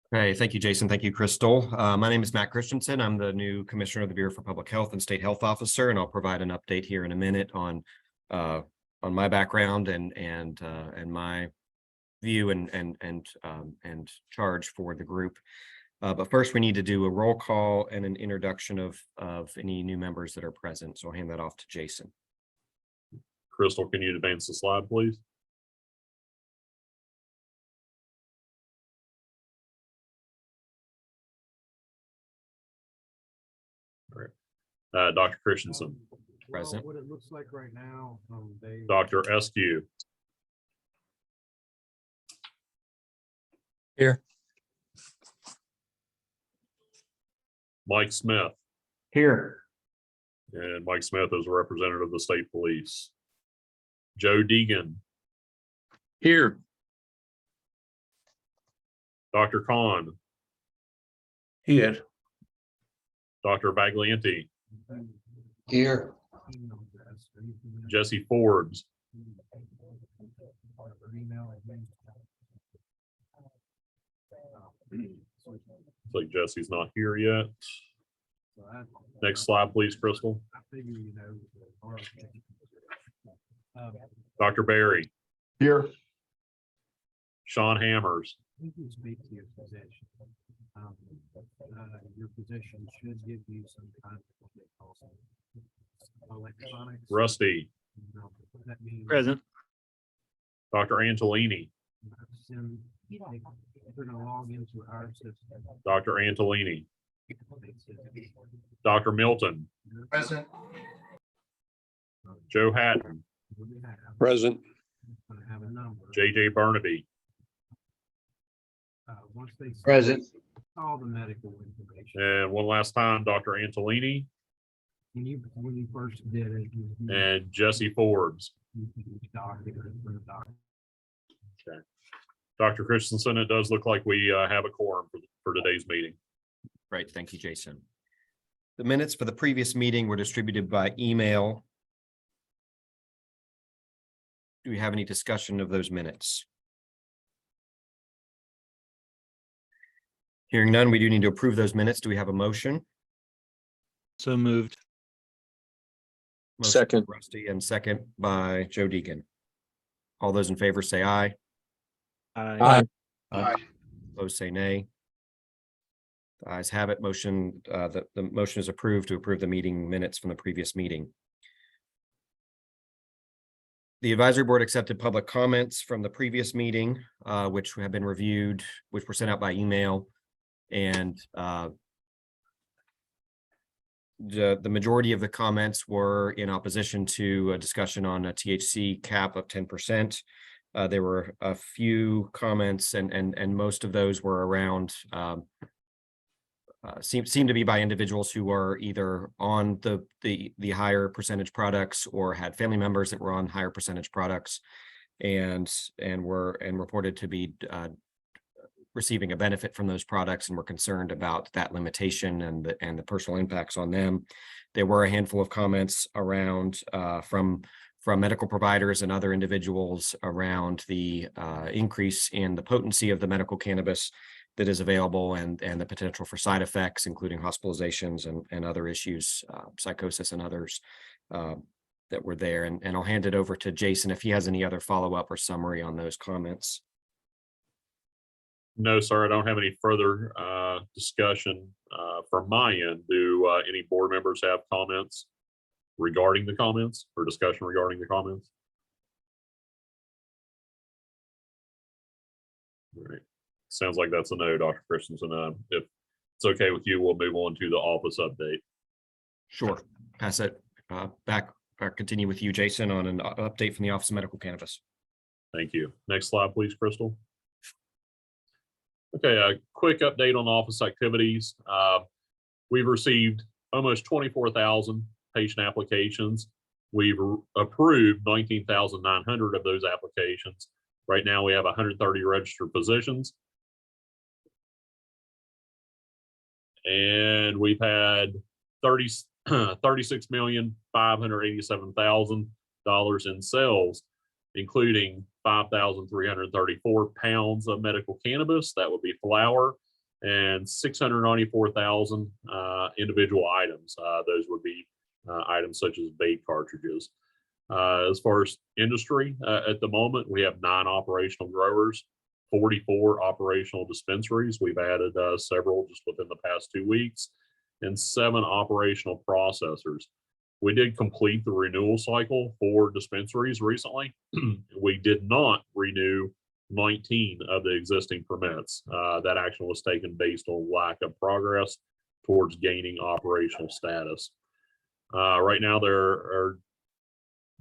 Hey, thank you, Jason. Thank you, Crystal. My name is Matt Christensen. I'm the new Commissioner of the Bureau for Public Health and State Health Officer, and I'll provide an update here in a minute on my background and my view and charge for the group. But first, we need to do a roll call and an introduction of any new members that are present. So I'll hand that off to Jason. Crystal, can you advance the slide, please? All right. Dr. Christensen. Present. What it looks like right now, Dr. Eskew. Here. Mike Smith. Here. And Mike Smith is a representative of the state police. Joe Deegan. Here. Dr. Kahn. Here. Dr. Baglianti. Here. Jesse Forbes. Looks like Jesse's not here yet. Next slide, please, Crystal. Dr. Barry. Here. Sean Hammers. You can speak to your position. Your position should give you some kind of what they call some electronics. Rusty. That means Present. Dr. Angelini. they're gonna log into our system. Dr. Antolini. Dr. Milton. Present. Joe Hatton. Present. Gonna have a number. JJ Burnaby. Once they see Present. all the medical information. And one last time, Dr. Antolini When you first did it, and Jesse Forbes. doctor for the doctor. Okay. Dr. Christensen, it does look like we have a quorum for today's meeting. Great. Thank you, Jason. The minutes for the previous meeting were distributed by email. Do we have any discussion of those minutes? Hearing none, we do need to approve those minutes. Do we have a motion? So moved. Motion Second. by Rusty and second by Joe Deegan. All those in favor say aye. Aye. Opposed say nay. The ayes have it. Motion, the motion is approved to approve the meeting minutes from the previous meeting. The advisory board accepted public comments from the previous meeting, which have been reviewed, which were sent out by email. And the majority of the comments were in opposition to a discussion on a THC cap of 10%. There were a few comments and most of those were around seem to be by individuals who are either on the higher percentage products or had family members that were on higher percentage products and reported to be receiving a benefit from those products and were concerned about that limitation and the personal impacts on them. There were a handful of comments around from medical providers and other individuals around the increase in the potency of the medical cannabis that is available and the potential for side effects, including hospitalizations and other issues, psychosis and others that were there. And I'll hand it over to Jason if he has any other follow-up or summary on those comments. No, sir, I don't have any further discussion from my end. Do any board members have comments regarding the comments or discussion regarding the comments? All right. Sounds like that's a no, Dr. Christensen. If it's okay with you, we'll move on to the office update. Sure. Pass it back or continue with you, Jason, on an update from the Office of Medical Cannabis. Thank you. Next slide, please, Crystal. Okay, a quick update on office activities. We've received almost 24,000 patient applications. We've approved 19,900 of those applications. Right now, we have 130 registered physicians. And we've had $36,587,000 in sales, including 5,334 pounds of medical cannabis. That would be flower and 694,000 individual items. Those would be items such as vape cartridges. As far as industry, at the moment, we have 9 operational growers, 44 operational dispensaries. We've added several just within the past 2 weeks, and 7 operational processors. We did complete the renewal cycle for dispensaries recently. We did not renew 19 of the existing permits. That action was taken based on lack of progress towards gaining operational status. Right now, there are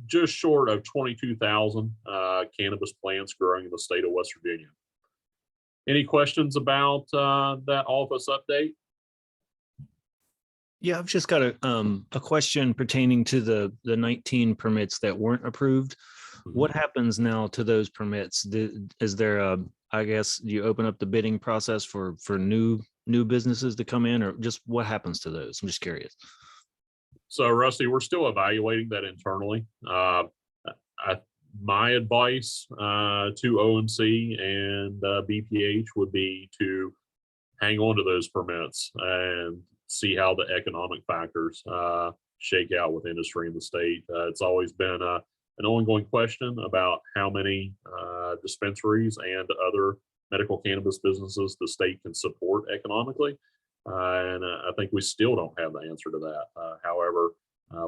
just short of 22,000 cannabis plants growing in the state of West Virginia. Any questions about that office update? Yeah, I've just got a question pertaining to the 19 permits that weren't approved. What happens now to those permits? Is there I guess you open up the bidding process for new businesses to come in, or just what happens to those? I'm just curious. So Rusty, we're still evaluating that internally. My advice to OMC and BPH would be to hang on to those permits and see how the economic factors shake out with industry in the state. It's always been an ongoing question about how many dispensaries and other medical cannabis businesses the state can support economically. And I think we still don't have the answer to that. However,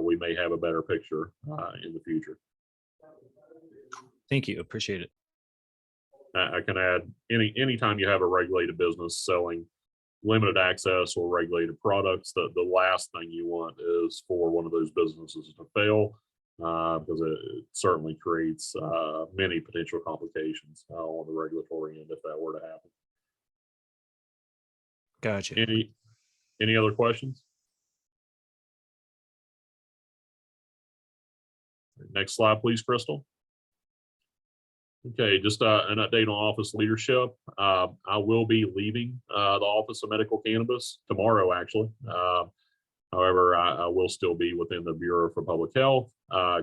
we may have a better picture in the future. Thank you. Appreciate it. I can add anytime you have a regulated business selling limited access or regulated products, the last thing you want is for one of those businesses to fail, because it certainly creates many potential complications on the regulatory end if that were to happen. Gotcha. Any other questions? Next slide, please, Crystal. Okay, just an update on office leadership. I will be leaving the Office of Medical Cannabis tomorrow, actually. However, I will still be within the Bureau for Public Health.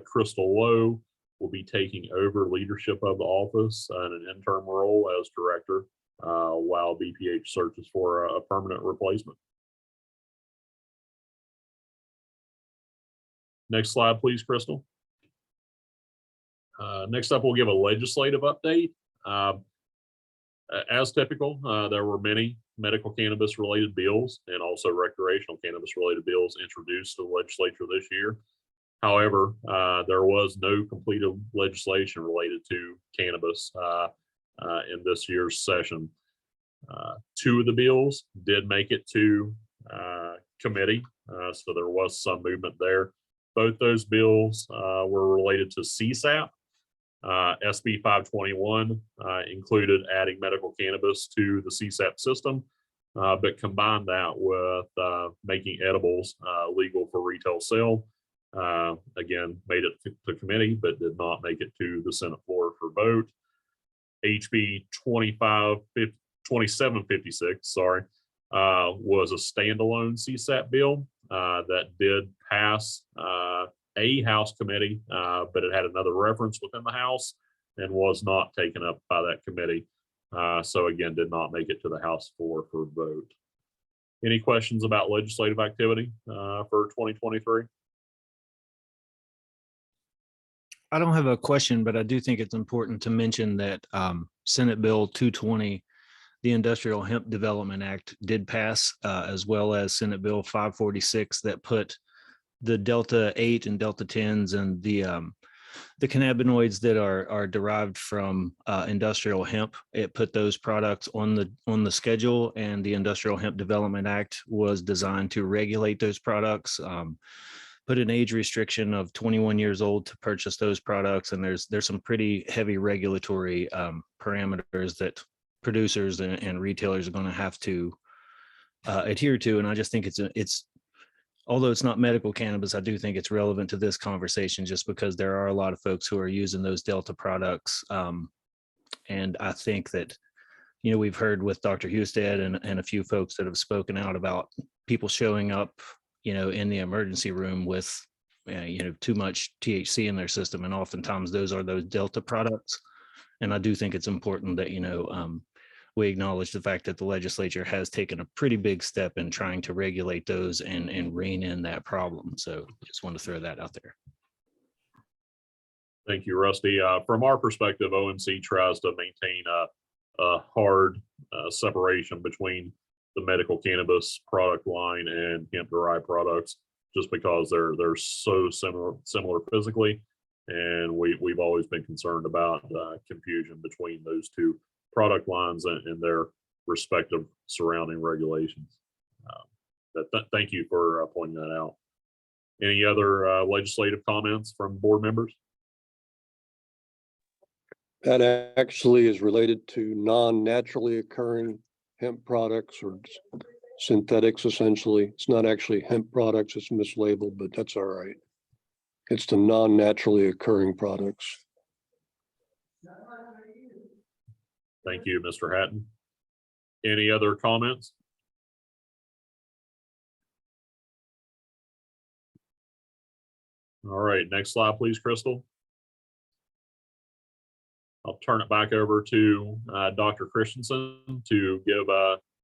Crystal Lowe will be taking over leadership of the office in an interim role as director while BPH searches for a permanent replacement. Next slide, please, Crystal. Next up, we'll give a legislative update. As typical, there were many medical cannabis related bills and also recreational cannabis related bills introduced to the legislature this year. However, there was no completed legislation related to cannabis in this year's session. 2 of the bills did make it to committee, so there was some movement there. Both those bills were related to CSAP. SB 521 included adding medical cannabis to the CSAP system, but combined that with making edibles legal for retail sale. Again, made it to committee, but did not make it to the Senate floor for vote. HB 2756, was a standalone CSAP bill that did pass a House committee, but it had another reference within the House and was not taken up by that committee. So again, did not make it to the House floor for vote. Any questions about legislative activity for 2023? I don't have a question, but I do think it's important to mention that Senate Bill 220, the Industrial Hemp Development Act, did pass, as well as Senate Bill 546 that put the Delta 8 and Delta 10s and the cannabinoids that are derived from industrial hemp. It put those products on the schedule, and the Industrial Hemp Development Act was designed to regulate those products. Put an age restriction of 21 years old to purchase those products, and there's some pretty heavy regulatory parameters that producers and retailers are going to have to adhere to. And I just think it's although it's not medical cannabis, I do think it's relevant to this conversation just because there are a lot of folks who are using those Delta products. And I think that, we've heard with Dr. Husted and a few folks that have spoken out about people showing up, in the emergency room with, too much THC in their system. And oftentimes those are those Delta products. And I do think it's important that, we acknowledge the fact that the legislature has taken a pretty big step in trying to regulate those and rein in that problem. So just want to throw that out there. Thank you, Rusty. From our perspective, OMC tries to maintain a hard separation between the medical cannabis product line and hemp-derived products, just because they're so similar physically, and we've always been concerned about confusion between those two product lines and their respective surrounding regulations. Thank you for pointing that out. Any other legislative comments from board members? That actually is related to non-naturally occurring hemp products or synthetics, essentially. It's not actually hemp products, it's mislabeled, but that's all right. It's the non-naturally occurring products. Thank you, Mr. Hatton. Any other comments? All right, next slide, please, Crystal. I'll turn it back over to Dr. Christensen to give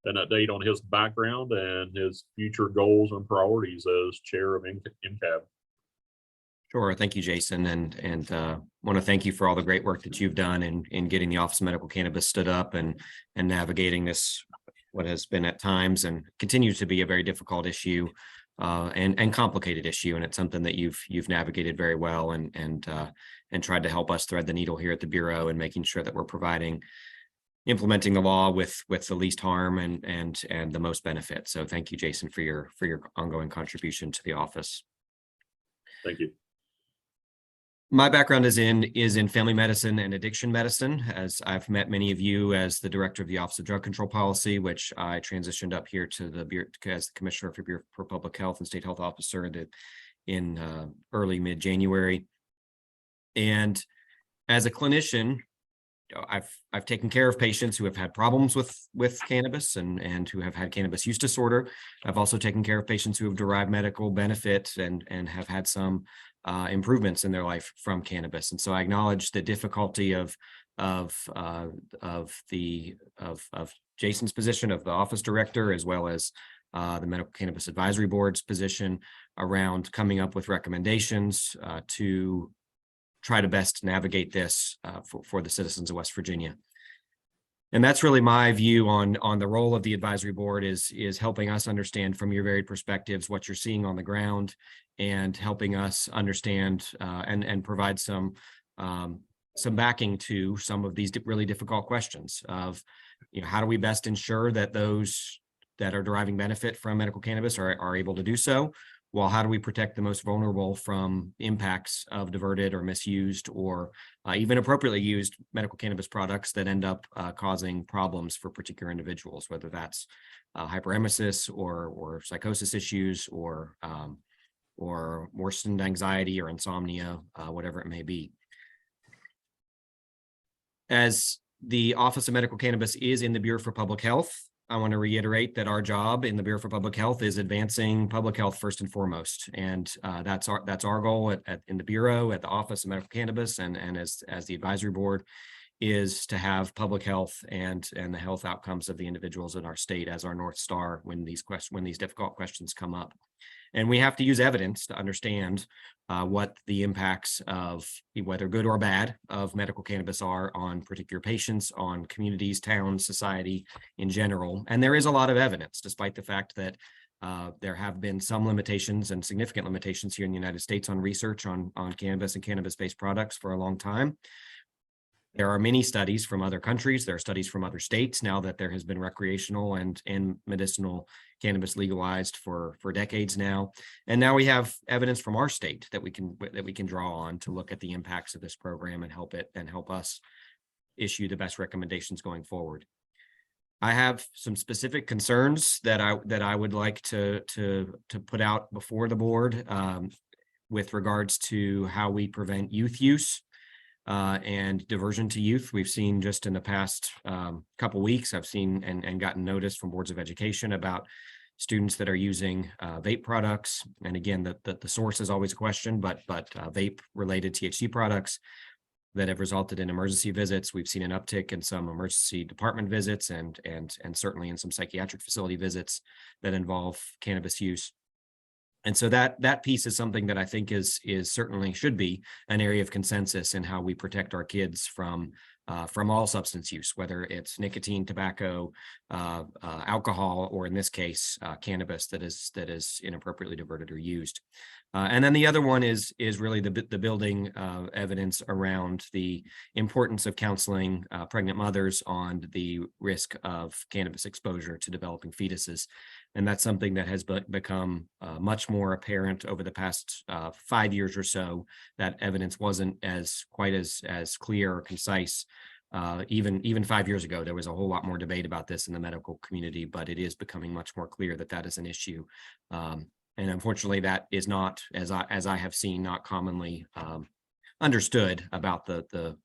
an update on his background and his future goals and priorities as chair of MCAB. Sure. Thank you, Jason. And want to thank you for all the great work that you've done in getting the Office of Medical Cannabis stood up and navigating this, what has been at times and continues to be a very difficult issue and complicated issue. And it's something that you've navigated very well and tried to help us thread the needle here at the Bureau and making sure that we're implementing the law with the least harm and the most benefit. So thank you, Jason, for your ongoing contribution to the office. Thank you. My background is in family medicine and addiction medicine, as I've met many of you as the director of the Office of Drug Control Policy, which I transitioned up here to the Bureau as the Commissioner for Bureau for Public Health and State Health Officer in early mid-January. And as a clinician, I've taken care of patients who have had problems with cannabis and who have had cannabis use disorder. I've also taken care of patients who have derived medical benefit and have had some improvements in their life from cannabis. And so I acknowledge the difficulty of Jason's position of the office director, as well as the Medical Cannabis Advisory Board's position around coming up with recommendations to try to best navigate this for the citizens of West Virginia. And that's really my view on the role of the advisory board is helping us understand from your varied perspectives what you're seeing on the ground and helping us understand and provide some backing to some of these really difficult questions of, how do we best ensure that those that are deriving benefit from medical cannabis are able to do so? Well, how do we protect the most vulnerable from impacts of diverted or misused or even appropriately used medical cannabis products that end up causing problems for particular individuals, whether that's hyperemesis or psychosis issues or worsened anxiety or insomnia, whatever it may be. As the Office of Medical Cannabis is in the Bureau for Public Health, I want to reiterate that our job in the Bureau for Public Health is advancing public health first and foremost, and that's our goal in the Bureau, at the Office of Medical Cannabis, and as the advisory board, is to have public health and the health outcomes of the individuals in our state as our North Star when these difficult questions come up. And we have to use evidence to understand what the impacts of, whether good or bad, of medical cannabis are on particular patients, on communities, towns, society in general. And there is a lot of evidence, despite the fact that there have been some limitations and significant limitations here in the United States on research on cannabis and cannabis-based products for a long time. There are many studies from other countries. There are studies from other states now that there has been recreational and medicinal cannabis legalized for decades now. And now we have evidence from our state that we can draw on to look at the impacts of this program and help us issue the best recommendations going forward. I have some specific concerns that I would like to put out before the board with regards to how we prevent youth use and diversion to youth. We've seen just in the past couple weeks, I've seen and gotten notice from boards of education about students that are using vape products. And again, the source is always a question, but vape related THC products that have resulted in emergency visits. We've seen an uptick in some emergency department visits and certainly in some psychiatric facility visits that involve cannabis use. And so that piece is something that I think is certainly should be an area of consensus in how we protect our kids from all substance use, whether it's nicotine, tobacco, alcohol, or in this case, cannabis that is inappropriately diverted or used. And then the other one is really the building evidence around the importance of counseling pregnant mothers on the risk of cannabis exposure to developing fetuses. And that's something that has become much more apparent over the past 5 years or so. That evidence wasn't quite as clear or concise. Even 5 years ago, there was a whole lot more debate about this in the medical community, but it is becoming much more clear that that is an issue. And unfortunately, that is not, as I have seen, not commonly understood about the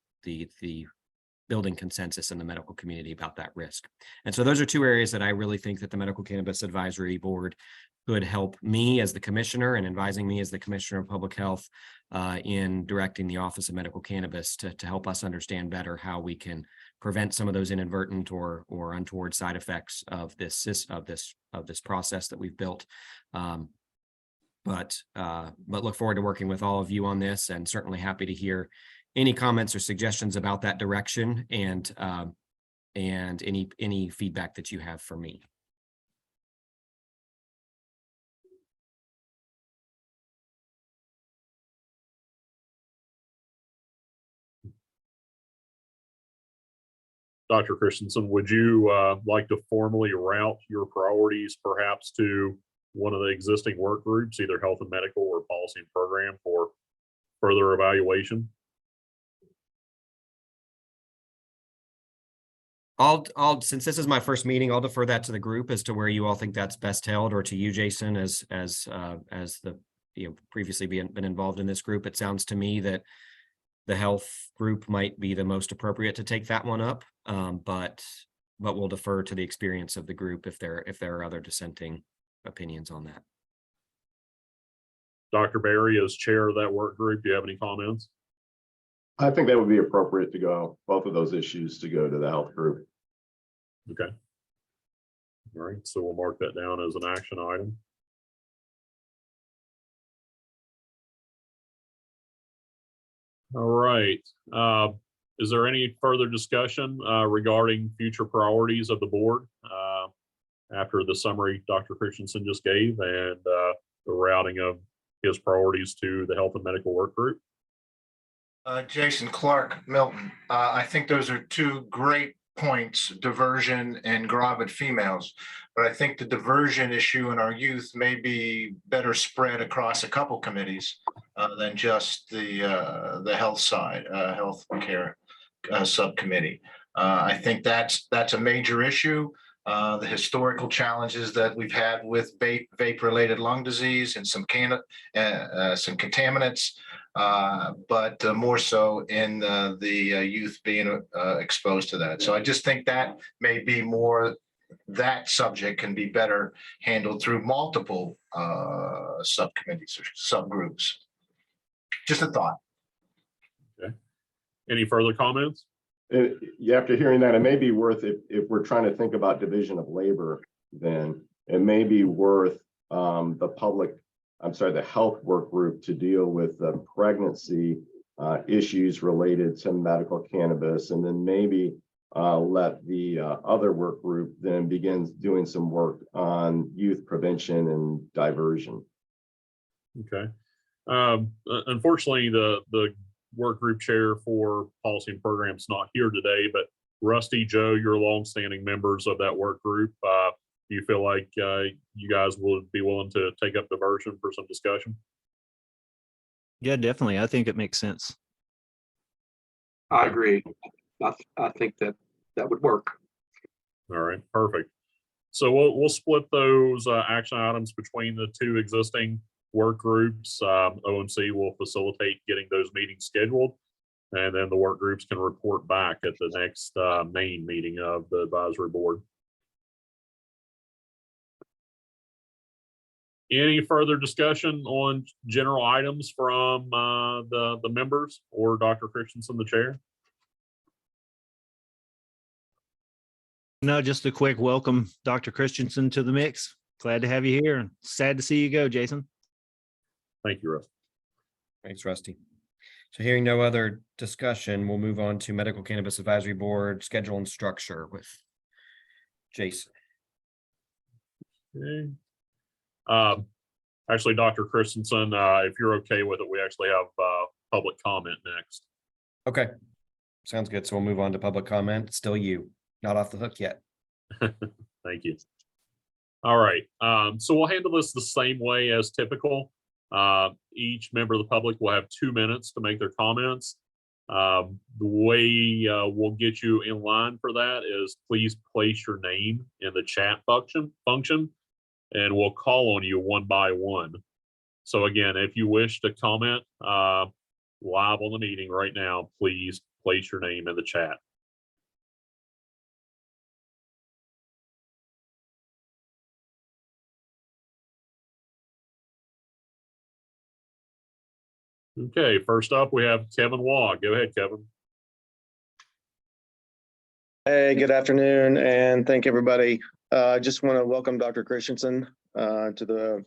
building consensus in the medical community about that risk. And so those are two areas that I really think that the Medical Cannabis Advisory Board could help me as the commissioner and advising me as the commissioner of public health in directing the Office of Medical Cannabis to help us understand better how we can prevent some of those inadvertent or untoward side effects of this process that we've built. But look forward to working with all of you on this, and certainly happy to hear any comments or suggestions about that direction and any feedback that you have for me. Dr. Christensen, would you like to formally route your priorities perhaps to one of the existing work groups, either health and medical or policy and program, for further evaluation? Since this is my first meeting, I'll defer that to the group as to where you all think that's best held, or to you, Jason, as the previously been involved in this group. It sounds to me that the health group might be the most appropriate to take that one up, but we'll defer to the experience of the group if there are other dissenting opinions on that. Dr. Berry, as chair of that work group, do you have any comments? I think that would be appropriate to go, both of those issues to go to the health group. Okay. All right, so we'll mark that down as an action item. All right. Is there any further discussion regarding future priorities of the board after the summary Dr. Christensen just gave and the routing of his priorities to the health and medical work group? Jason, Clark, Milton. I think those are two great points, diversion and gravid females. But I think the diversion issue in our youth may be better spread across a couple committees than just the health side, health care subcommittee. I think that's a major issue. The historical challenges that we've had with vape-related lung disease and some contaminants, but more so in the youth being exposed to that. So I just think that may be more, that subject can be better handled through multiple subcommittees or subgroups. Just a thought. Okay. Any further comments? After hearing that, it may be worth, if we're trying to think about division of labor, then it may be worth the health work group to deal with the pregnancy issues related to medical cannabis, and then maybe let the other work group then begin doing some work on youth prevention and diversion. Okay. Unfortunately, the work group chair for policy and programs not here today, but Rusty, Joe, you're longstanding members of that work group. Do you feel like you guys would be willing to take up diversion for some discussion? Yeah, definitely. I think it makes sense. I agree. I think that would work. All right, perfect. So we'll split those action items between the two existing work groups. OMC will facilitate getting those meetings scheduled, and then the work groups can report back at the next main meeting of the advisory board. Any further discussion on general items from the members or Dr. Christensen, the chair? No, just a quick welcome, Dr. Christensen, to the mix. Glad to have you here and sad to see you go, Jason. Thank you, Russ. Thanks, Rusty. So hearing no other discussion, we'll move on to Medical Cannabis Advisory Board schedule and structure with Jason. Okay. Actually, Dr. Christensen, if you're okay with it, we actually have public comment next. Okay, sounds good. So we'll move on to public comment. Still you, not off the hook yet. Thank you. All right, so we'll handle this the same way as typical. Each member of the public will have 2 minutes to make their comments. The way we'll get you in line for that is please place your name in the chat function, and we'll call on you one by one. So again, if you wish to comment live on the meeting right now, please place your name in the chat. Okay, first up, we have Kevin Waugh. Go ahead, Kevin. Hey, good afternoon, and thank everybody. I just want to welcome Dr. Christensen to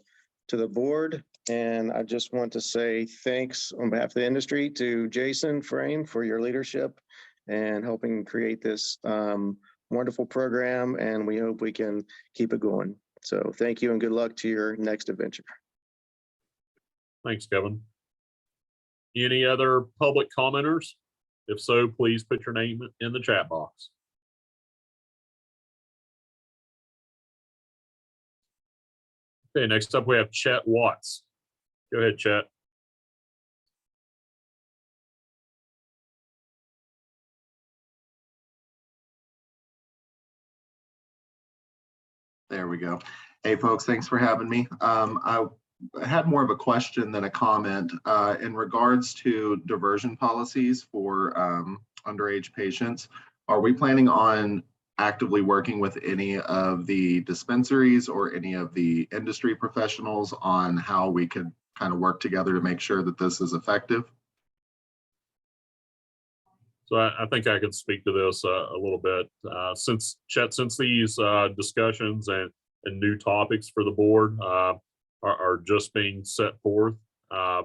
the board, and I just want to say thanks on behalf of the industry to Jason Frame for your leadership and helping create this wonderful program, and we hope we can keep it going. So thank you and good luck to your next adventure. Thanks, Kevin. Any other public commenters? If so, please put your name in the chat box. Okay, next up we have Chet Watts. Go ahead, Chet. There we go. Hey, folks, thanks for having me. I had more of a question than a comment in regards to diversion policies for underage patients. Are we planning on actively working with any of the dispensaries or any of the industry professionals on how we could kind of work together to make sure that this is effective? So I think I could speak to this a little bit. Since these discussions and new topics for the board are just being set forth, I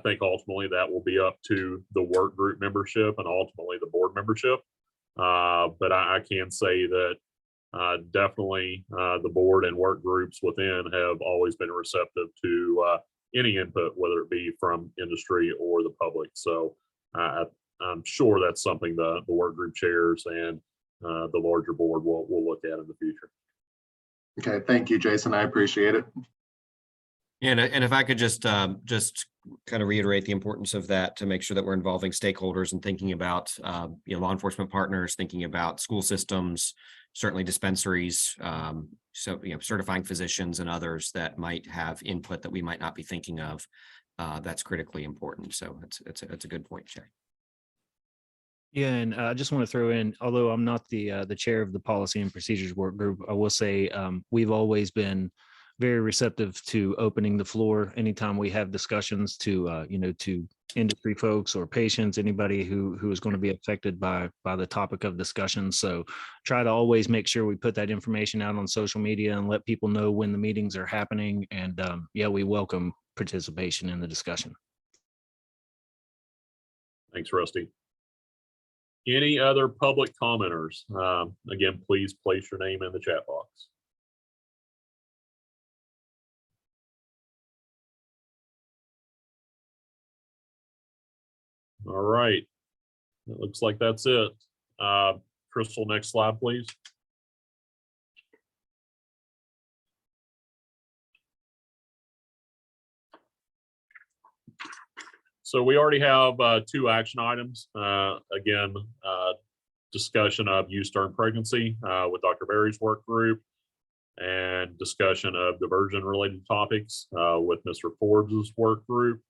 think ultimately that will be up to the work group membership and ultimately the board membership. But I can say that definitely the board and work groups within have always been receptive to any input, whether it be from industry or the public. So I'm sure that's something the work group chairs and the larger board will look at in the future. Okay, thank you, Jason. I appreciate it. And if I could just kind of reiterate the importance of that to make sure that we're involving stakeholders and thinking about law enforcement partners, thinking about school systems, certainly dispensaries, so certifying physicians and others that might have input that we might not be thinking of. That's critically important. So it's a good point, Jay. Yeah, and I just want to throw in, although I'm not the chair of the policy and procedures work group, I will say we've always been very receptive to opening the floor anytime we have discussions to to industry folks or patients, anybody who is going to be affected by the topic of discussion. So try to always make sure we put that information out on social media and let people know when the meetings are happening. And we welcome participation in the discussion. Thanks, Rusty. Any other public commenters? Again, please place your name in the chat box. All right. It looks like that's it. Crystal, next slide, please. So we already have 2 action items. Again, discussion of use during pregnancy with Dr. Berry's work group and discussion of diversion related topics with Mr. Forbes's work group.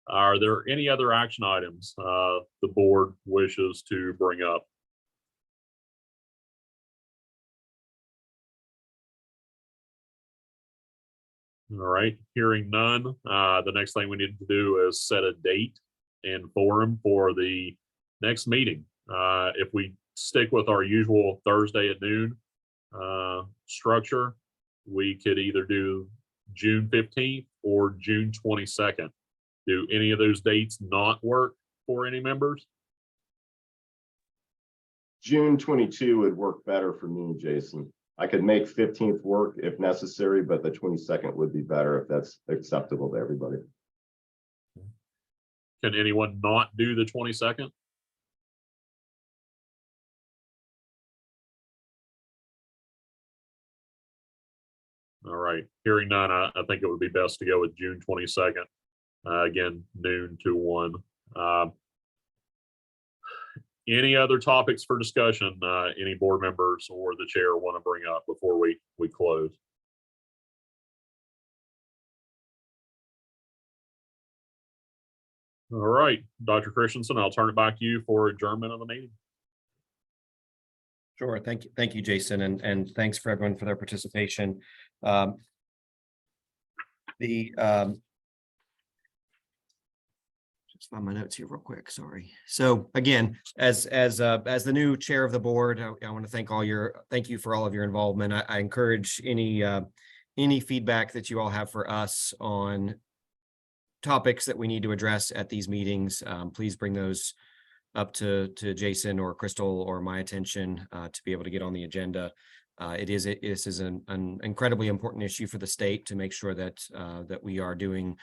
Are there any other action items the board wishes to bring up? All right, hearing none. The next thing we need to do is set a date and forum for the next meeting. If we stick with our usual Thursday at noon structure, we could either do June 15th or June 22nd. Do any of those dates not work for any members? June 22 would work better for me, Jason. I could make 15th work if necessary, but the 22nd would be better if that's acceptable to everybody. Can anyone not do the 22nd? All right, hearing none, I think it would be best to go with June 22nd. Again, noon to 1. Any other topics for discussion, any board members or the chair want to bring up before we close? All right, Dr. Christensen, I'll turn it back to you for adjournment of the meeting. Sure. Thank you, Jason, and thanks for everyone for their participation. Just find my notes here real quick. Sorry. So again, as the new chair of the board, I want to thank you for all of your involvement. I encourage any feedback that you all have for us on topics that we need to address at these meetings. Please bring those up to Jason or Crystal or my attention to be able to get on the agenda. This is an incredibly important issue for the state to make sure that we are doing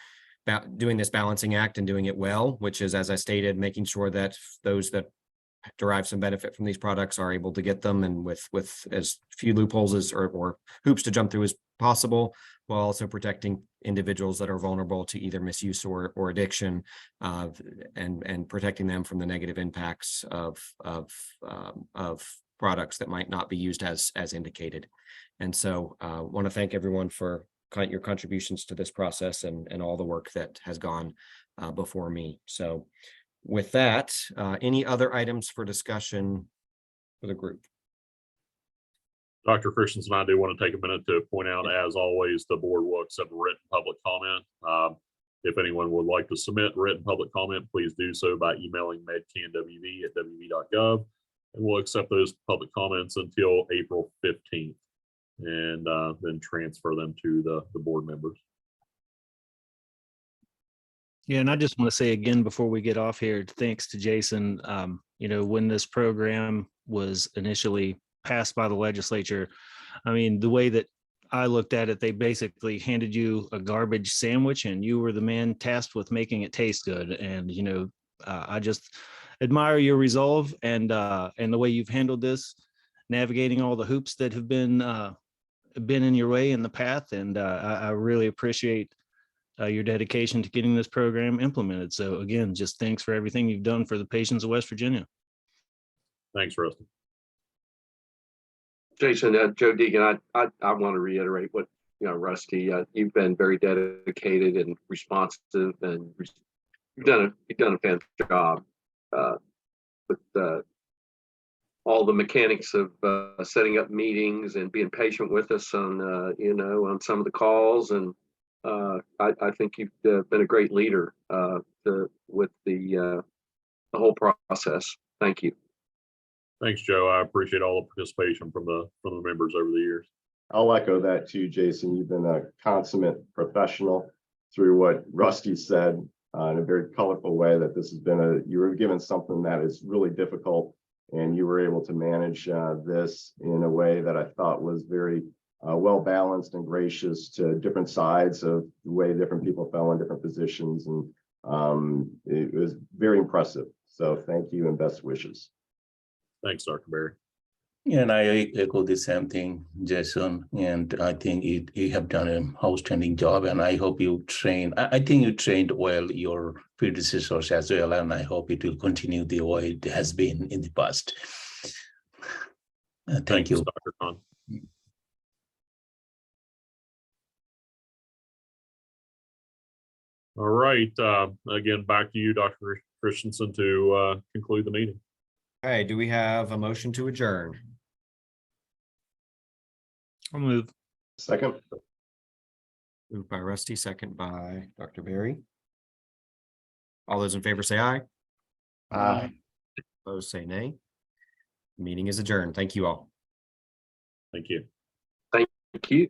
this balancing act and doing it well, which is, as I stated, making sure that those that derive some benefit from these products are able to get them, and with as few loopholes or hoops to jump through as possible, while also protecting individuals that are vulnerable to either misuse or addiction, and protecting them from the negative impacts of products that might not be used as indicated. And so I want to thank everyone for your contributions to this process and all the work that has gone before me. So with that, any other items for discussion for the group? Dr. Christensen, I do want to take a minute to point out, as always, the board will accept written public comment. If anyone would like to submit written public comment, please do so by emailing medcanwv@wv.gov, and we'll accept those public comments until April 15th, and then transfer them to the board members. Yeah, and I just want to say again, before we get off here, thanks to Jason. When this program was initially passed by the legislature, I mean, the way that I looked at it, they basically handed you a garbage sandwich and you were the man tasked with making it taste good. And, I just admire your resolve and the way you've handled this, navigating all the hoops that have been in your way in the path. And I really appreciate your dedication to getting this program implemented. So again, just thanks for everything you've done for the patients of West Virginia. Thanks, Rusty. Jason, Joe Deegan, I want to reiterate what, Rusty, you've been very dedicated and responsive, and you've done a fantastic job with all the mechanics of setting up meetings and being patient with us on, on some of the calls. And I think you've been a great leader with the whole process. Thank you. Thanks, Joe. I appreciate all the participation from the members over the years. I'll echo that too, Jason. You've been a consummate professional through what Rusty said in a very colorful way, that this has been you were given something that is really difficult, and you were able to manage this in a way that I thought was very well balanced and gracious to different sides of the way different people fell in different positions. And it was very impressive. So thank you and best wishes. Thanks, Dr. Berry. And I echo the same thing, Jason. And I think you have done an outstanding job. And I hope you I think you trained well your predecessors as well. And I hope it will continue the way it has been in the past. Thank you. Dr. Khan. All right. Again, back to you, Dr. Christensen, to conclude the meeting. Okay, do we have a motion to adjourn? I'll move. Second. Moved by Rusty, second by Dr. Berry. All those in favor say aye. Aye. Opposed, say nay. Meeting is adjourned. Thank you all. Thank you. Thank you.